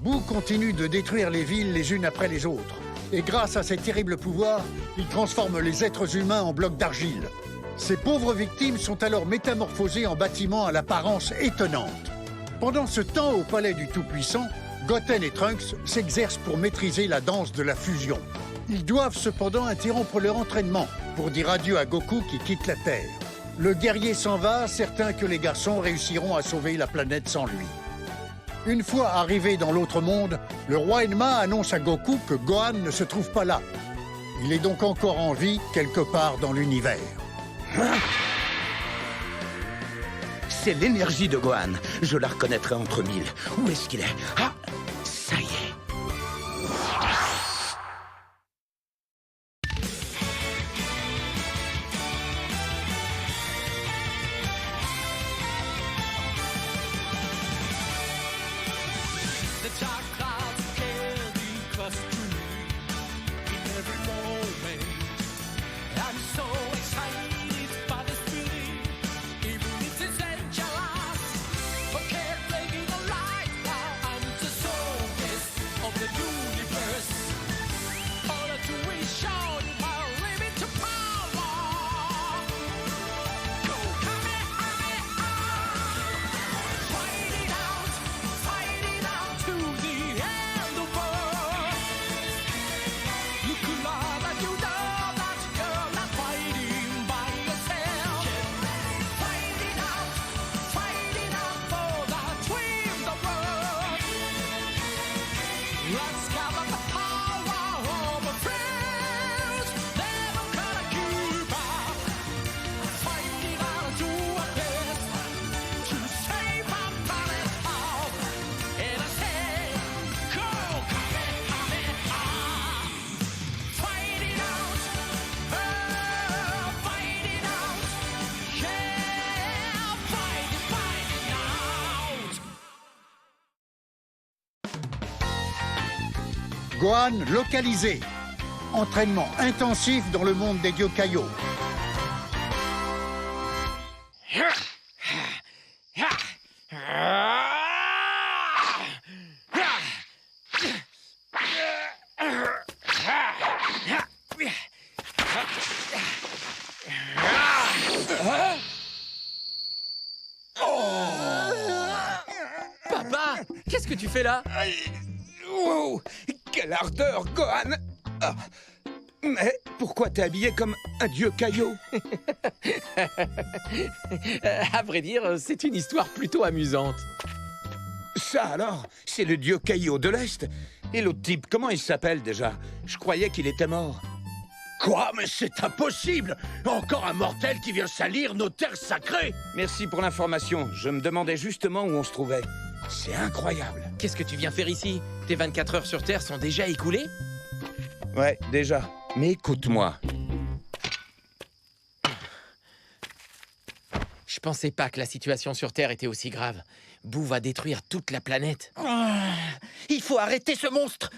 Boo continue de détruire les villes les unes après les autres. Et grâce à ses terribles pouvoirs, il transforme les êtres humains en blocs d'argile. Ces pauvres victimes sont alors métamorphosées en bâtiments à l'apparence étonnante. Pendant ce temps, au palais du Tout-Puissant, Goten et Trunks s'exercent pour maîtriser la danse de la fusion. Ils doivent cependant interrompre leur entraînement pour dire adieu à Goku qui quitte la Terre. Le guerrier s'en va, certain que les garçons réussiront à sauver la planète sans lui. Une fois arrivé dans l'autre monde, le roi Enma annonce à Goku que Gohan ne se trouve pas là. Il est donc encore en vie quelque part dans l'univers. C'est l'énergie de Gohan. Je la reconnaîtrai entre mille. Où est-ce qu'il est? Ah, ça y est. Gohan localisé. Entraînement intensif dans le monde des dieux Kaio. Papa, qu'est-ce que tu fais là? Wow, quelle ardeur, Gohan! Ah, mais pourquoi t'es habillé comme un dieu Kaio? À vrai dire, c'est une histoire plutôt amusante. Ça alors, c'est le dieu Kaio de l'Est. Et l'autre type, comment il s'appelle déjà? Je croyais qu'il était mort. Quoi? Mais c'est impossible! Encore un mortel qui vient salir nos terres sacrées! Merci pour l'information. Je me demandais justement où on se trouvait. C'est incroyable. Qu'est-ce que tu viens faire ici? Tes 24 heures sur Terre sont déjà écoulées? Ouais, déjà. Mais écoute-moi. Je pensais pas que la situation sur Terre était aussi grave. Boo va détruire toute la planète. Il faut arrêter ce monstre!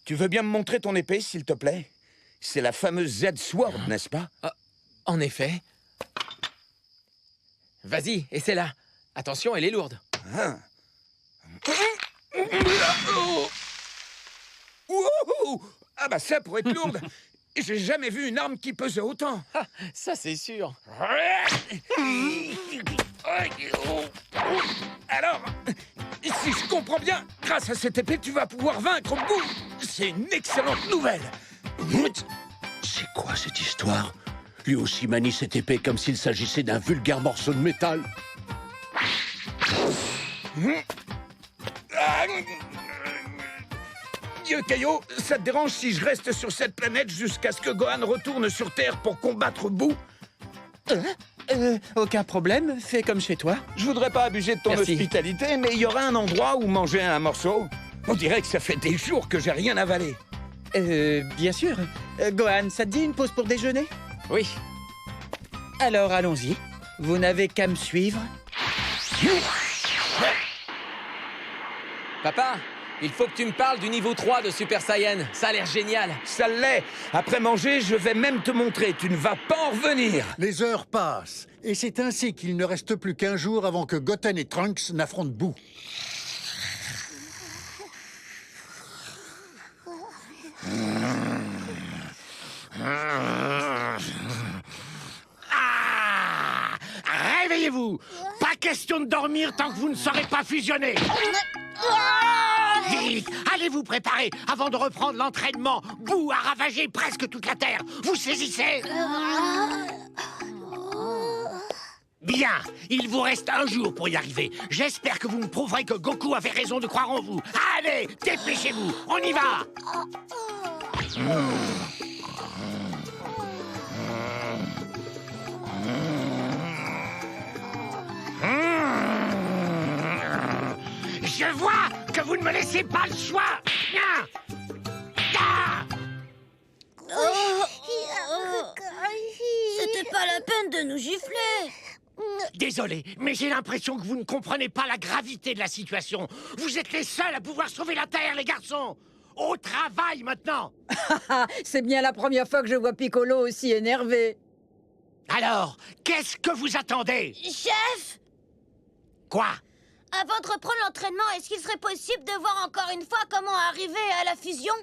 Tu veux bien me montrer ton épée, s'il te plaît? C'est la fameuse Z-Sword, n'est-ce pas? En effet. Vas-y, essaie-la. Attention, elle est lourde. Ouh! Ah bah ça, pour être lourde, j'ai jamais vu une arme qui pesait autant. Ah, ça, c'est sûr. Alors, si je comprends bien, grâce à cette épée, tu vas pouvoir vaincre Boo. C'est une excellente nouvelle. C'est quoi cette histoire? Lui aussi manie cette épée comme s'il s'agissait d'un vulgaire morceau de métal. Dieu Kaio, ça te dérange si je reste sur cette planète jusqu'à ce que Gohan retourne sur Terre pour combattre Boo? Aucun problème, fais comme chez toi. Je voudrais pas abuser de ton Merci. hospitalité, mais il y aura un endroit où manger un morceau. On dirait que ça fait des jours que j'ai rien avalé. Bien sûr. Gohan, ça te dit une pause pour déjeuner? Oui. Alors allons-y. Vous n'avez qu'à me suivre. Papa, Il faut que tu me parles du niveau 3 de Super Saiyan. Ça a l'air génial. Ça l'est. Après manger, je vais même te montrer. Tu ne vas pas en revenir. Les heures passent, et c'est ainsi qu'il ne reste plus qu'un jour avant que Goten et Trunks n'affrontent Boo. Réveillez-vous! Pas question de dormir tant que vous ne serez pas fusionnés! Vite! Allez vous préparer avant de reprendre l'entraînement! Boo a ravagé presque toute la Terre! Vous saisissez? Bien! Il vous reste un jour pour y arriver. J'espère que vous me prouverez que Goku avait raison de croire en vous. Allez! Dépêchez-vous! On y va! Je vois que vous ne me laissez pas le choix. Ah! C'était pas la peine de nous gifler. Désolé, mais j'ai l'impression que vous ne comprenez pas la gravité de la situation. Vous êtes les seuls à pouvoir sauver la Terre, les garçons. Au travail maintenant. C'est bien la première fois que je vois Piccolo aussi énervé. Alors, qu'est-ce que vous attendez? Chef, Quoi? avant de reprendre l'entraînement, est-ce qu'il serait possible de voir encore une fois comment arriver à la fusion?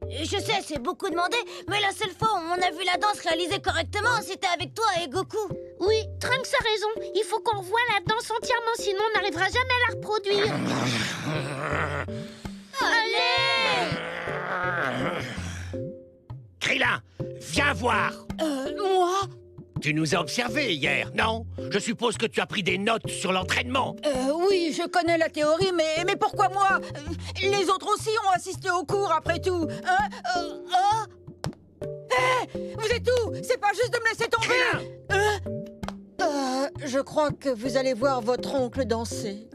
Je sais, c'est beaucoup demandé, mais la seule fois où on a vu la danse réalisée correctement, c'était avec toi et Goku. Oui, Trunks a raison. Il faut qu'on revoie la danse entièrement, sinon on n'arrivera jamais à la reproduire. Allez! Krillin, viens voir. Moi? Tu nous as observés hier, non? Je suppose que tu as pris des notes sur l'entraînement. Oui, je connais la théorie, mais pourquoi moi? Les autres aussi ont assisté au cours, après tout. Hein? Vous êtes où? C'est pas juste de me laisser tomber. Je crois que vous allez voir votre oncle danser.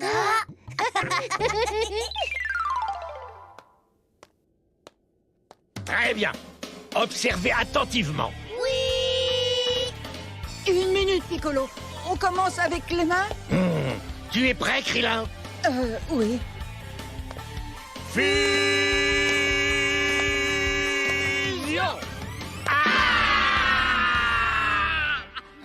Très bien. Observez attentivement. Une minute, Piccolo. On commence avec les mains? Tu es prêt, Krillin? Oui. Fusion!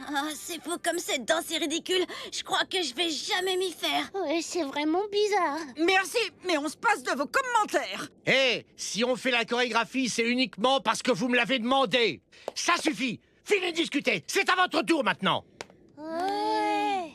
Ah, c'est fou comme cette danse est ridicule. Je crois que je vais jamais m'y faire. Ouais, c'est vraiment bizarre. Merci, mais on se passe de vos commentaires. Hé, si on fait la chorégraphie, c'est uniquement parce que vous me l'avez demandé. Ça suffit. Fini de discuter. C'est à votre tour maintenant. Ouais.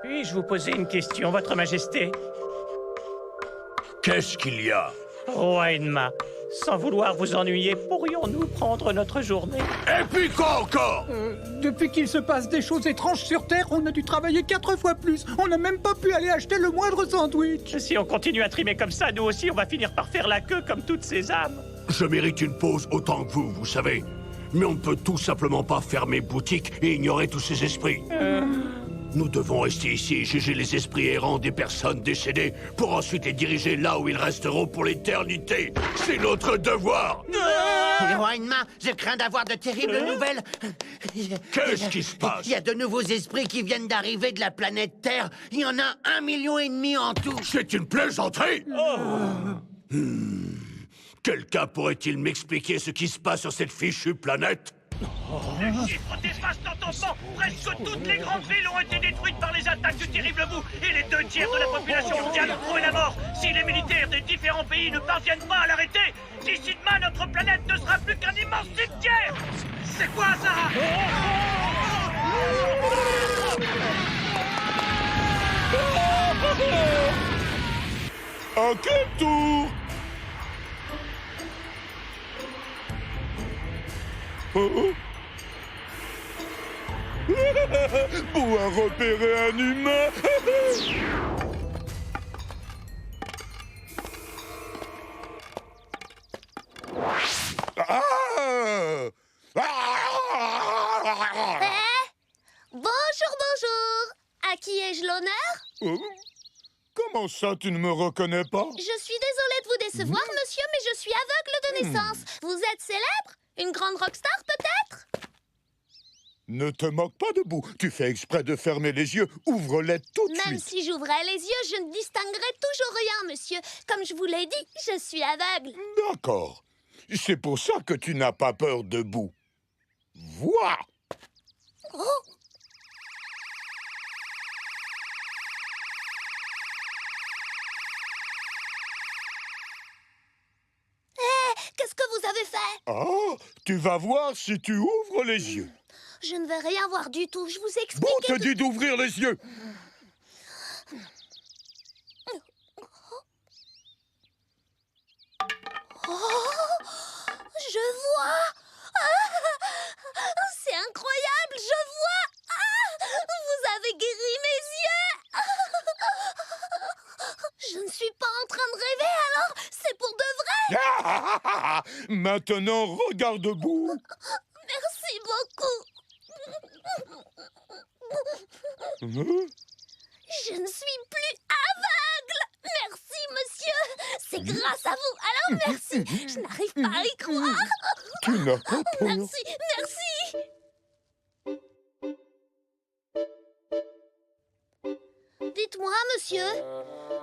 Puis-je vous poser une question, Votre Majesté? Qu'est-ce qu'il y a? Roi Enma, sans vouloir vous ennuyer, pourrions-nous prendre notre journée? Et puis quoi encore? Depuis qu'il se passe des choses étranges sur Terre, on a dû travailler 4 fois plus. On n'a même pas pu aller acheter le moindre sandwich. Si on continue à trimer comme ça, nous aussi, on va finir par faire la queue comme toutes ces âmes. Je mérite une pause autant que vous savez. Mais on ne peut tout simplement pas fermer boutique et ignorer tous ces esprits. Nous devons rester ici et juger les esprits errants des personnes décédées pour ensuite les diriger là où ils resteront pour l'éternité. C'est notre devoir. Roi Enma, je crains d'avoir de terribles nouvelles. Qu'est-ce qui se passe? Il y a de nouveaux esprits qui viennent d'arriver de la planète Terre. Il y en a 1,5 million en tout. C'est une plaisanterie. Quelqu'un pourrait-il m'expliquer ce qui se passe sur cette fichue planète? Les chiffres dévastants d'enfants. Presque toutes les grandes villes ont été détruites par les attaques du terrible bout. Et les 2 tiers de la population mondiale ont trouvé la mort. Si les militaires des différents pays ne parviennent pas à l'arrêter, d'ici demain, notre planète ne sera plus qu'un immense cimetière. C'est quoi ça? À quel tour? Pour repérer un humain. Bonjour, bonjour. À qui ai-je l'honneur? Comment ça, tu ne me reconnais pas? Je suis désolée de vous décevoir, monsieur, mais je suis aveugle de naissance. Vous êtes célèbre? Une grande rockstar, peut-être? Ne te moque pas de Boo. Tu fais exprès de fermer les yeux. Ouvre-les tout de Même suite. si j'ouvrais les yeux, je ne distinguerai toujours rien, monsieur. Comme je vous l'ai dit, je suis aveugle. D'accord. C'est pour ça que tu n'as pas peur de Boo. Vois! Oh! Qu'est-ce que vous avez fait? Ah, tu vas voir si tu ouvres les yeux. Je ne vais rien voir du tout, je vous explique. Boo te dit d'ouvrir les yeux. Oh, je vois. Ah, c'est incroyable, je vois. Ah, vous avez guéri mes yeux. Je ne suis pas en train de rêver, alors c'est pour de vrai. Maintenant, regarde Boo. Merci beaucoup. Je ne suis plus aveugle. Merci, monsieur. C'est grâce à vous. Alors, merci. Je n'arrive pas à y croire. Tu n'as pas peur. Merci, merci. Dites-moi, monsieur,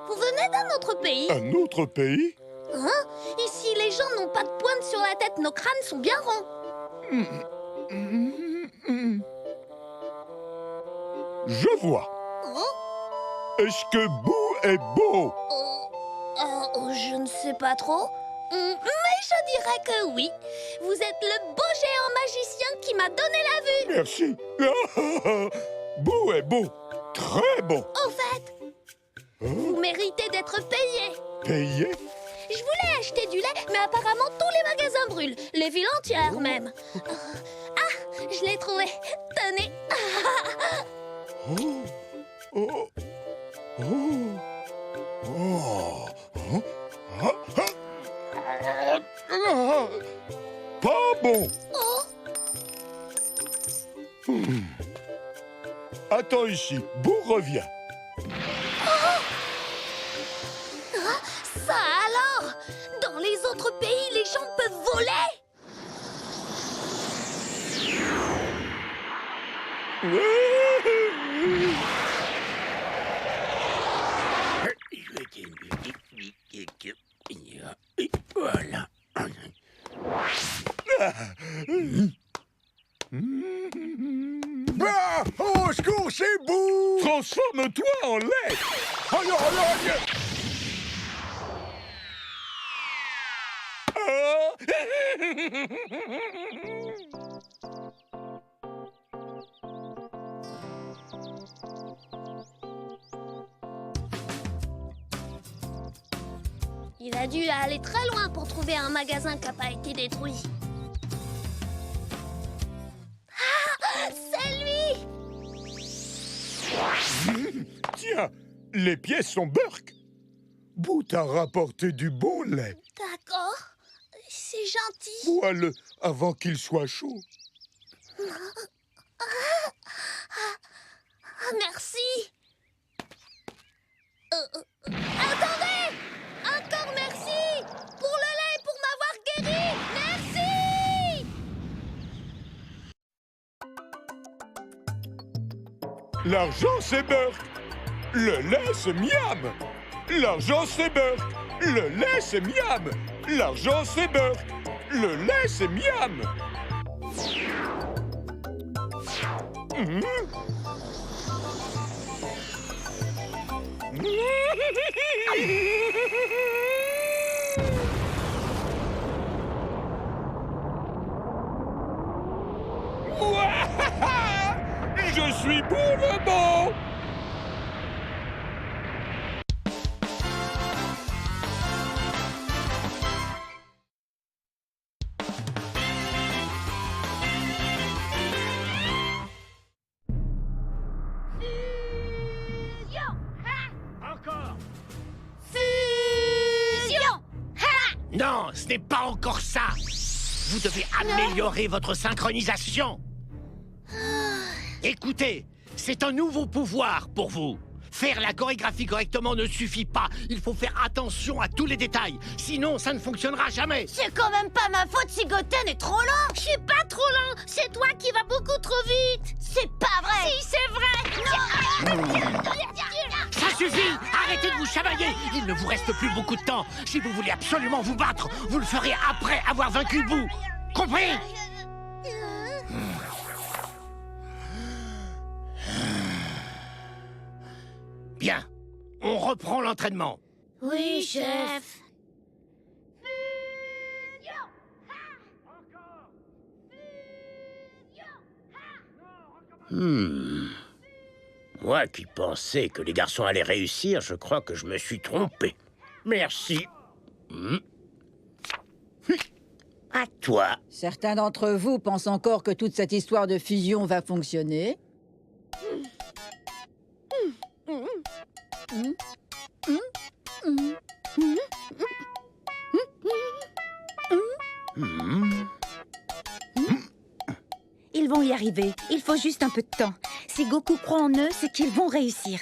vous venez d'un autre pays? Un autre pays? Hein? Ici, les gens n'ont pas de pointe sur la tête. Nos crânes sont bien ronds. Je vois. Oh? Est-ce que Boo est beau? Je ne sais pas trop. Mais je dirais que oui. Vous êtes le beau géant magicien qui m'a donné la vue. Merci. Boo est beau. Très beau. Au fait, vous méritez d'être payé. Payé? Je voulais acheter du lait, mais apparemment tous les magasins brûlent. Les villes entières même. Ah, je l'ai trouvé. Tenez. Oh. Oh. Oh. Oh. Pas bon. Oh. Attends ici, Boo revient. Ça alors? Dans les autres pays, les gens peuvent voler? Voilà. Ah, au secours, c'est Boo! Transforme-toi en lait. Aïe, aïe, aïe! Il a dû aller très loin pour trouver un magasin qui n'a pas été détruit. Ah, c'est lui! Tiens, les pièces sont Burke. Boo t'a rapporté du bon lait. D'accord, c'est gentil. Bois-le avant qu'il soit chaud. Merci. Attendez! Encore merci! Pour le lait et pour m'avoir guéri! Merci! L'argent, c'est Burke. Le lait, c'est Miam. L'argent, c'est Burke. Le lait, c'est Miam. L'argent, c'est Burke. Le lait, c'est Miam. Je suis Boo le bon. Encore. Fusion! Non, ce n'est pas encore ça. Vous devez améliorer votre synchronisation. Écoutez, c'est un nouveau pouvoir pour vous. Faire la chorégraphie correctement ne suffit pas. Il faut faire attention à tous les détails. Sinon, ça ne fonctionnera jamais. C'est quand même pas ma faute si Goten est trop lent. Je suis pas trop lent, c'est toi qui vas beaucoup trop vite. C'est pas vrai. Si, c'est vrai. Ça suffit! Arrêtez de vous chamailler! Il ne vous reste plus beaucoup de temps. Si vous voulez absolument vous battre, vous le ferez après avoir vaincu Boo. Compris? Bien. On reprend l'entraînement. Oui, chef. Moi qui pensais que les garçons allaient réussir, je crois que je me suis trompé. Merci. À toi. Certains d'entre vous pensent encore que toute cette histoire de fusion va fonctionner. Ils vont y arriver. Il faut juste un peu de temps. Si Goku croit en eux, c'est qu'ils vont réussir.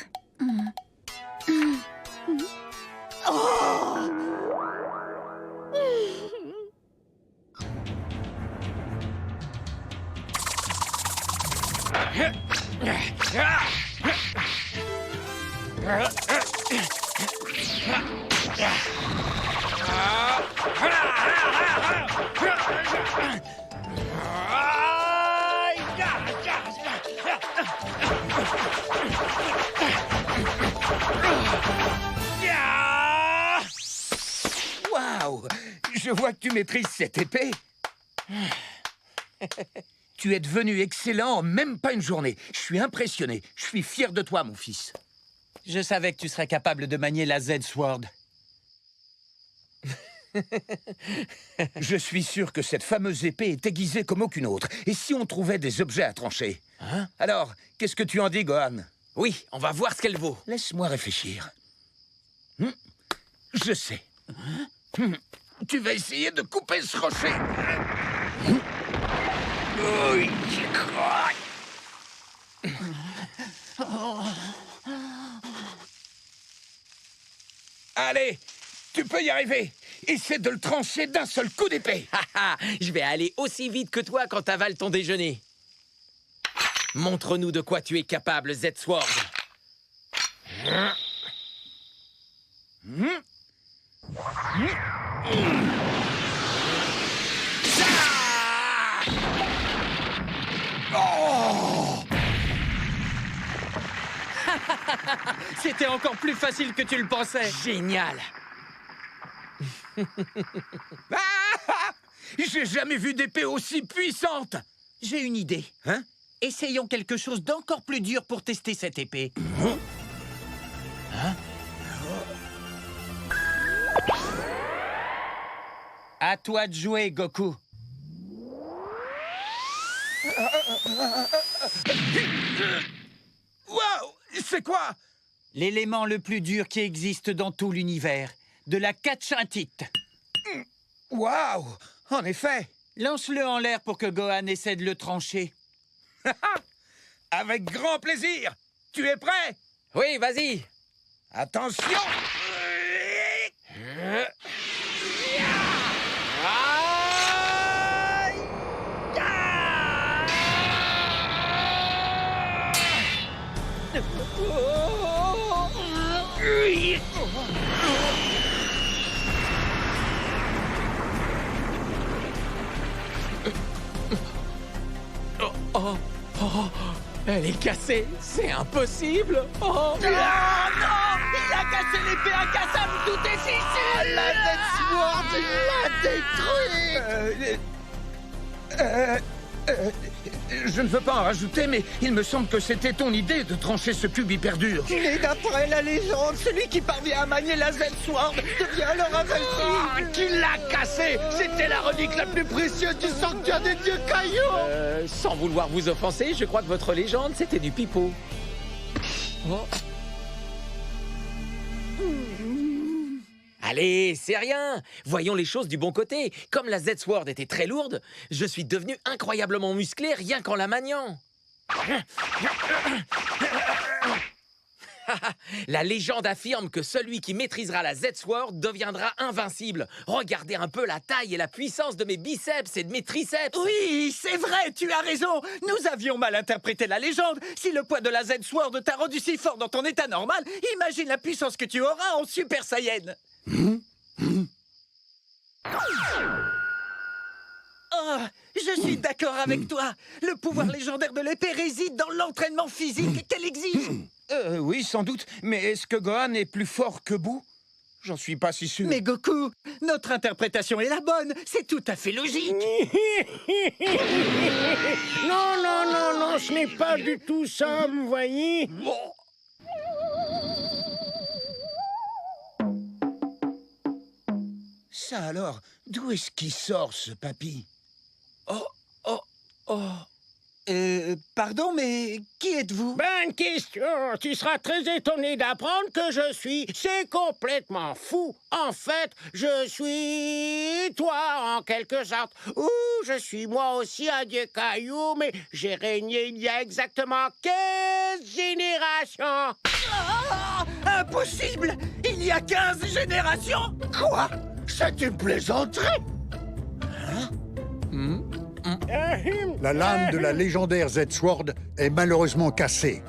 Waouh! Je vois que tu maîtrises cette épée. Tu es devenu excellent en même pas une journée. Je suis impressionné. Je suis fier de toi, mon fils. Je savais que tu serais capable de manier la Z-Sword. Je suis sûr que cette fameuse épée est aiguisée comme aucune autre. Et si on trouvait des objets à trancher? Hein? Alors, qu'est-ce que tu en dis, Gohan? Oui, on va voir ce qu'elle vaut. Laisse-moi réfléchir. Je sais. Tu vas essayer de couper ce rocher. Allez, tu peux y arriver. Essaie de le trancher d'un seul coup d'épée. Je vais aller aussi vite que toi quand t'avales ton déjeuner. Montre-nous de quoi tu es capable, Z-Sword. C'était encore plus facile que tu le pensais. Génial. J'ai jamais vu d'épée aussi puissante. J'ai une idée. Hein? Essayons quelque chose d'encore plus dur pour tester cette épée. Hein? À toi de jouer, Goku. Waouh! C'est quoi? L'élément le plus dur qui existe dans tout l'univers. De la catchintite. Waouh! En effet. Lance-le en l'air pour que Gohan essaie de le trancher. Avec grand plaisir. Tu es prêt? Oui, vas-y. Attention! Elle est cassée. C'est impossible. Oh non, non! Il a cassé l'épée incassable. Tout est ici. La Z-Sword l'a détruit. Je ne veux pas en rajouter, mais il me semble que c'était ton idée de trancher ce cube hyper dur. Mais d'après la légende, celui qui parvient à manier la Z-Sword devient alors invincible. Qui l'a cassé? C'était la relique la plus précieuse du sanctuaire des dieux Kaio. Sans vouloir vous offenser, je crois que votre légende, c'était du pipeau. Oh. Allez, c'est rien. Voyons les choses du bon côté. Comme la Z-Sword était très lourde, je suis devenu incroyablement musclé rien qu'en la maniant. La légende affirme que celui qui maîtrisera la Z-Sword deviendra invincible. Regardez un peu la taille et la puissance de mes biceps et de mes triceps. Oui, c'est vrai, tu as raison. Nous avions mal interprété la légende. Si le poids de la Z-Sword t'a rendu si fort dans ton état normal, imagine la puissance que tu auras en Super Saiyan. Oh, je suis d'accord avec toi. Le pouvoir légendaire de l'épée réside dans l'entraînement physique qu'elle exige. Oui, sans doute. Mais est-ce que Gohan est plus fort que Boo? J'en suis pas si sûr. Mais Goku, notre interprétation est la bonne. C'est tout à fait logique. Non, ce n'est pas du tout ça, vous voyez. Ça alors, d'où est-ce qu'il sort, ce papy? Pardon, mais qui êtes-vous? Bonne question. Tu seras très étonné d'apprendre que je suis... C'est complètement fou. En fait, je suis toi, en quelque sorte. Ou je suis moi aussi un dieu caillou, mais j'ai régné il y a exactement 15 générations. Ah, impossible! Il y a 15 générations? Quoi? C'est une plaisanterie! La lame de la légendaire Z-Sword est malheureusement cassée.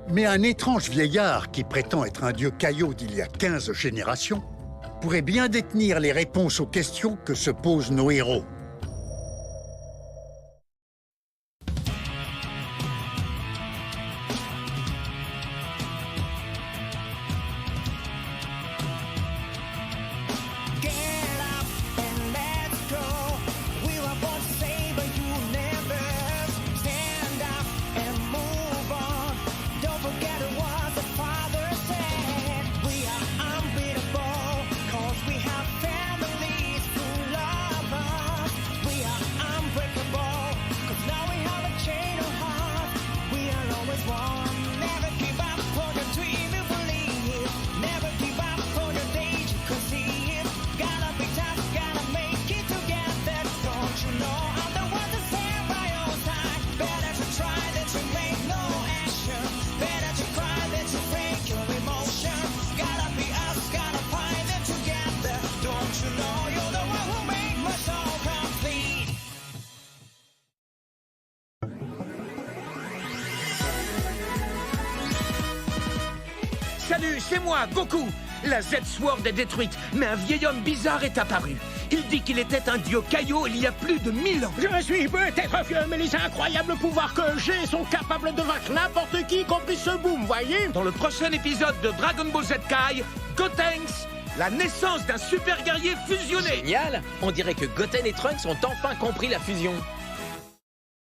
Mais un étrange vieillard qui prétend être un dieu Kaio d'il y a 15 générations pourrait bien détenir les réponses aux questions que se posent nos héros. Salut, c'est moi, Goku. La Z-Sword est détruite, mais un vieil homme bizarre est apparu. Il dit qu'il était un dieu Kaio il y a plus de 1000 ans. Je suis peut-être vieux, mais les incroyables pouvoirs que j'ai sont capables de vaincre n'importe qui, y compris ce boom, voyez? Dans le prochain épisode de Dragon Ball Z Kai, Gotenks, la naissance d'un super guerrier fusionné. Génial! On dirait que Goten et Trunks ont enfin compris la fusion.